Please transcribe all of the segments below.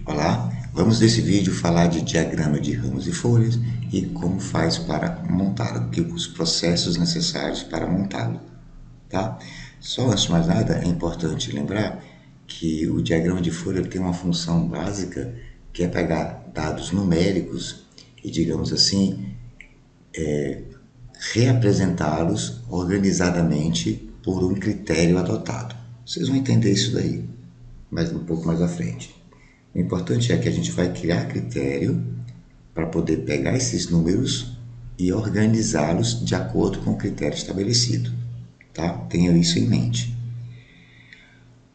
Olá, vamos nesse vídeo falar de diagrama de ramos e folhas e como faz para montá-lo, os processos necessários para montá-lo, tá? Só antes de mais nada, é importante lembrar que o diagrama de folha tem uma função básica que é pegar dados numéricos e, digamos assim, reapresentá-los organizadamente por um critério adotado. Vocês vão entender isso daí um pouco mais à frente. O importante é que a gente vai criar critério para poder pegar esses números e organizá-los de acordo com o critério estabelecido. Tá? Tenha isso em mente.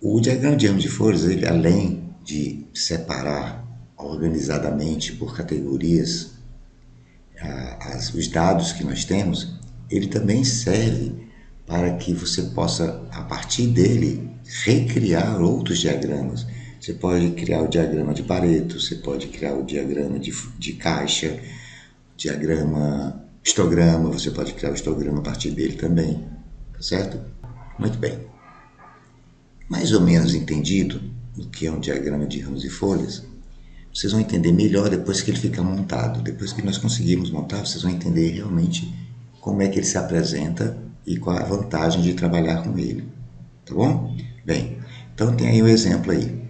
O diagrama de ramos de folhas, ele, além de separar organizadamente por categorias os dados que nós temos, ele também serve para que você possa, a partir dele, recriar outros diagramas. Você pode criar o diagrama de Pareto, você pode criar o diagrama de caixa, histograma, você pode criar o histograma a partir dele também, tá certo? Muito bem. Mais ou menos entendido o que é um diagrama de ramos e folhas, vocês vão entender melhor depois que ele fica montado. Depois que nós conseguirmos montar, vocês vão entender realmente como é que ele se apresenta e qual a vantagem de trabalhar com ele. Tá bom? Bem, então tem aí um exemplo aí.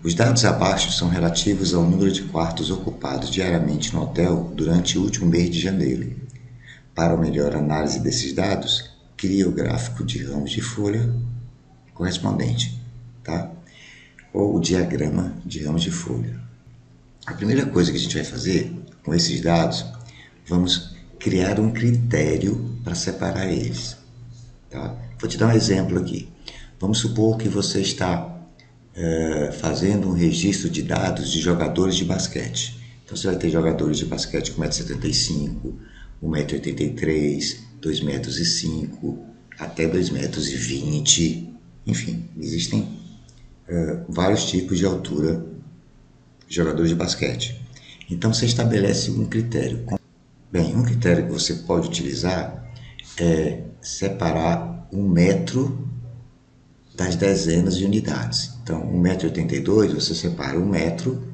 Os dados abaixo são relativos ao número de quartos ocupados diariamente no hotel durante o último mês de janeiro. Para melhor análise desses dados, crie o gráfico de ramos de folha correspondente, tá? Ou o diagrama de ramos de folha. A primeira coisa que a gente vai fazer com esses dados, vamos criar um critério para separar eles. Tá? Vou te dar um exemplo aqui. Vamos supor que você está fazendo um registro de dados de jogadores de basquete. Então você vai ter jogadores de basquete com 1,75 m, 1,83 m, 2,05 m, até 2,20 m. Enfim, existem vários tipos de altura de jogadores de basquete. Então você estabelece um critério. Bem, um critério que você pode utilizar é separar 1 metro das dezenas de unidades. Então, 1,82 m, você separa 1 metro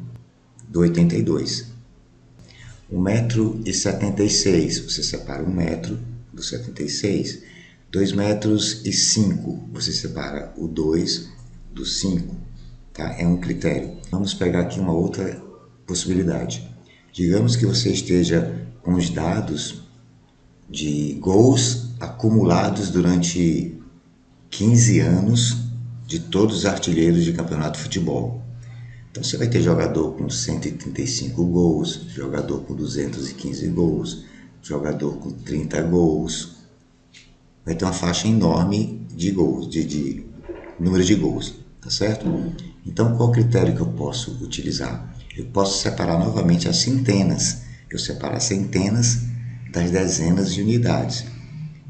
do 82. 1,76 m, você separa 1 metro do 76. 2,05 m, você separa o 2 do 5. Tá? É um critério. Vamos pegar aqui uma outra possibilidade. Digamos que você esteja com os dados de gols acumulados durante 15 anos de todos os artilheiros de campeonato de futebol. Então você vai ter jogador com 135 gols, jogador com 215 gols, jogador com 30 gols. Vai ter uma faixa enorme de gols, de número de gols, tá certo? Então qual critério que eu posso utilizar? Eu posso separar novamente as centenas. Eu separo as centenas das dezenas de unidades.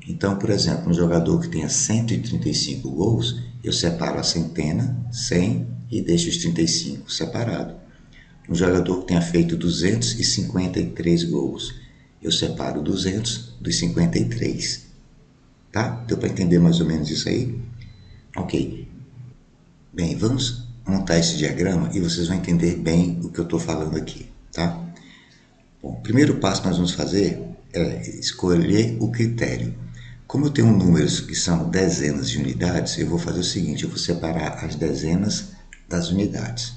Então, por exemplo, um jogador que tenha 135 gols, eu separo a centena, 100, e deixo os 35 separado. Um jogador que tenha feito 253 gols, eu separo 200 dos 53. Tá? Deu para entender mais ou menos isso aí? Ok. Bem, vamos montar esse diagrama e vocês vão entender bem o que eu estou falando aqui, tá? Bom, o primeiro passo que nós vamos fazer é escolher o critério. Como eu tenho números que são dezenas de unidades, eu vou fazer o seguinte, eu vou separar as dezenas das unidades,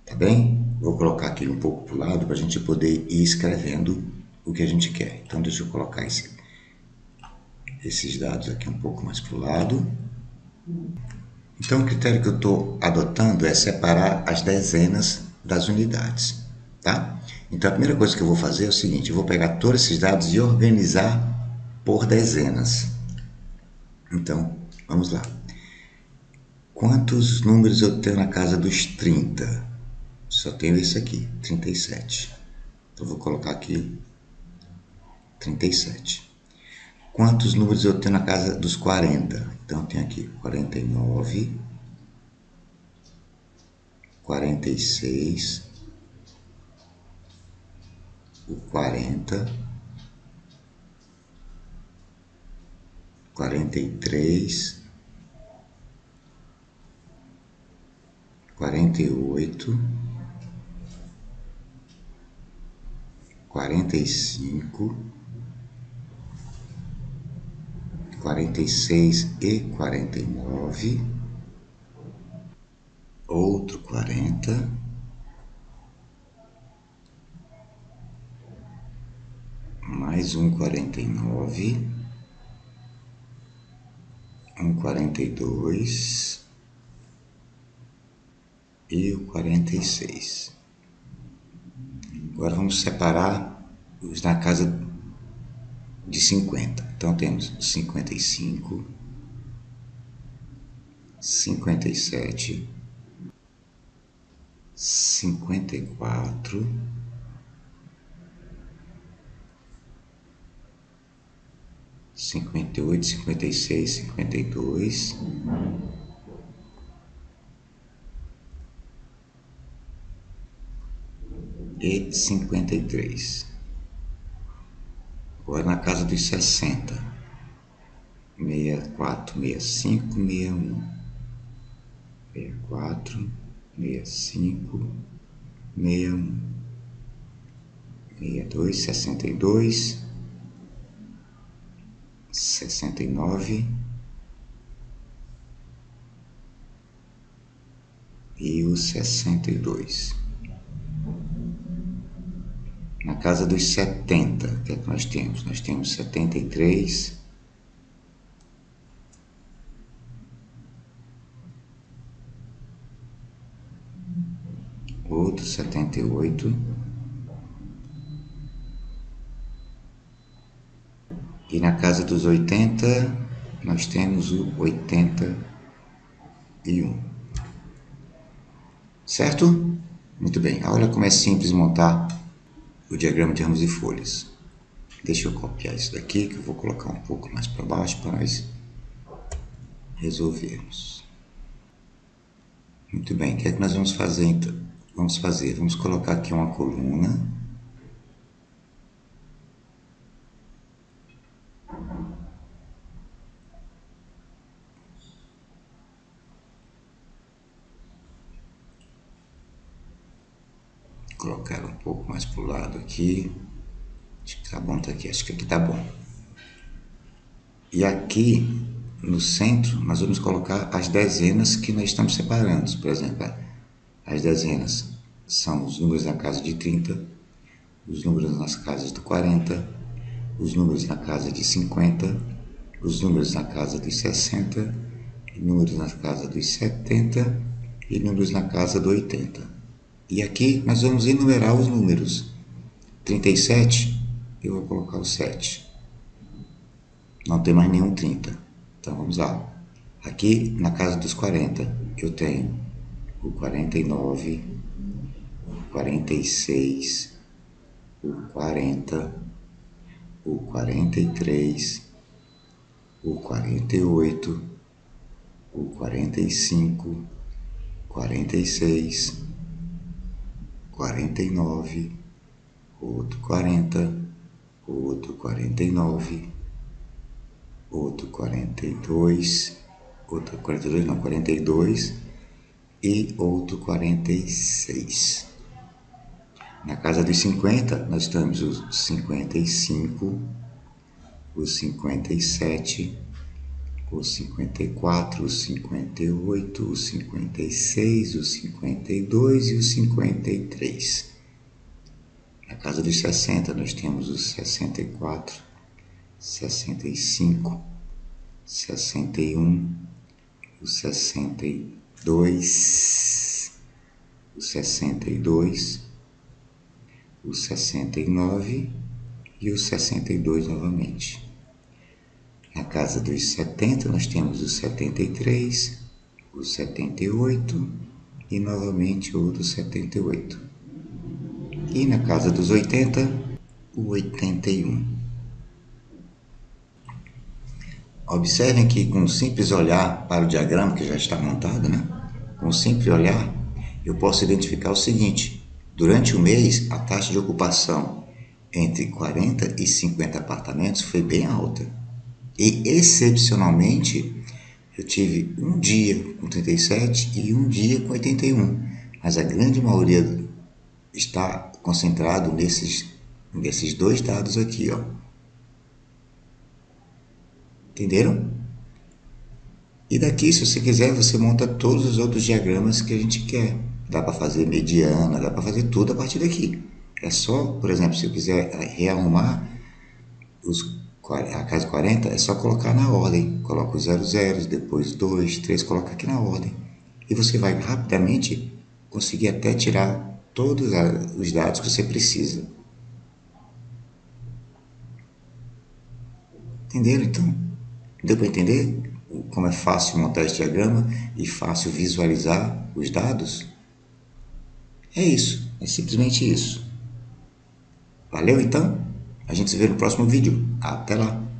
tá bem? Vou colocar aqui um pouco para o lado para a gente poder ir escrevendo o que a gente quer. Então deixa eu colocar esses dados aqui um pouco mais para o lado. Então o critério que eu estou adotando é separar as dezenas das unidades, tá? Então a primeira coisa que eu vou fazer é o seguinte, eu vou pegar todos esses dados e organizar por dezenas. Então, vamos lá. Quantos números eu tenho na casa dos 30? Só tenho esse aqui, 37. Então vou colocar aqui 37. Quantos números eu tenho na casa dos 40? Então eu tenho aqui 49, 46, o 40, 43, 48, 45, 46 e 49, outro 40, mais um 49, um 42 e o 46. Agora vamos separar os na casa de 50. Então temos 55, 57, 54, 58, 56, 52 e 53. Agora na casa dos 60. 64, 65, 61. 64, 65, 61. 62, 62, 69 e o 62. Na casa dos 70, o que é que nós temos? Nós temos 73, outro 78 e na casa dos 80 nós temos o 81. Certo? Muito bem. Olha como é simples montar o diagrama de ramos e folhas. Deixa eu copiar isso daqui, que eu vou colocar um pouco mais para baixo para nós resolvermos. Muito bem, o que é que nós vamos fazer então? Vamos colocar aqui uma coluna. Colocar um pouco mais para o lado aqui. Acho que tá bom, tá aqui. Acho que aqui tá bom. E aqui no centro nós vamos colocar as dezenas que nós estamos separando. Por exemplo, as dezenas são os números na casa de 30, os números nas casas de 40, os números na casa de 50, os números na casa de 60, números na casa dos 70 e números na casa do 80. E aqui nós vamos enumerar os números. 37, eu vou colocar o 7. Não tem mais nenhum 30. Então vamos lá. Aqui na casa dos 40, eu tenho o 49, o 46, o 40, o 43, o 48, o 45, 46, 49, outro 40, outro 49, outro 42, outro 42 não, 42 e outro 46. Na casa dos 50, nós temos os 55, os 57, os 54, os 58, os 56, os 52 e os 53. Na casa dos 60, nós temos os 64, 65, 61, o 62, o 62, o 69 e o 62 novamente. Na casa dos 70, nós temos o 73, o 78 e novamente outro 78. E na casa dos 80, o 81. Observem que com um simples olhar para o diagrama que já está montado, né? Com um simples olhar, eu posso identificar o seguinte: durante o mês, a taxa de ocupação entre 40 e 50 apartamentos foi bem alta. E, excepcionalmente, eu tive um dia com 37 e um dia com 81. Mas a grande maioria está concentrado nesses desses dois dados aqui, ó. Entenderam? E daqui, se você quiser, você monta todos os outros diagramas que a gente quer. Dá para fazer mediana, dá para fazer tudo a partir daqui. É só, por exemplo, se eu quiser rearrumar a casa 40, é só colocar na ordem. Coloca os 00, depois 2, 3, coloca aqui na ordem. E você vai rapidamente conseguir até tirar todos os dados que você precisa. Entenderam então? Deu para entender como é fácil montar esse diagrama e fácil visualizar os dados? É isso, é simplesmente isso. Valeu então? A gente se vê no próximo vídeo. Até lá!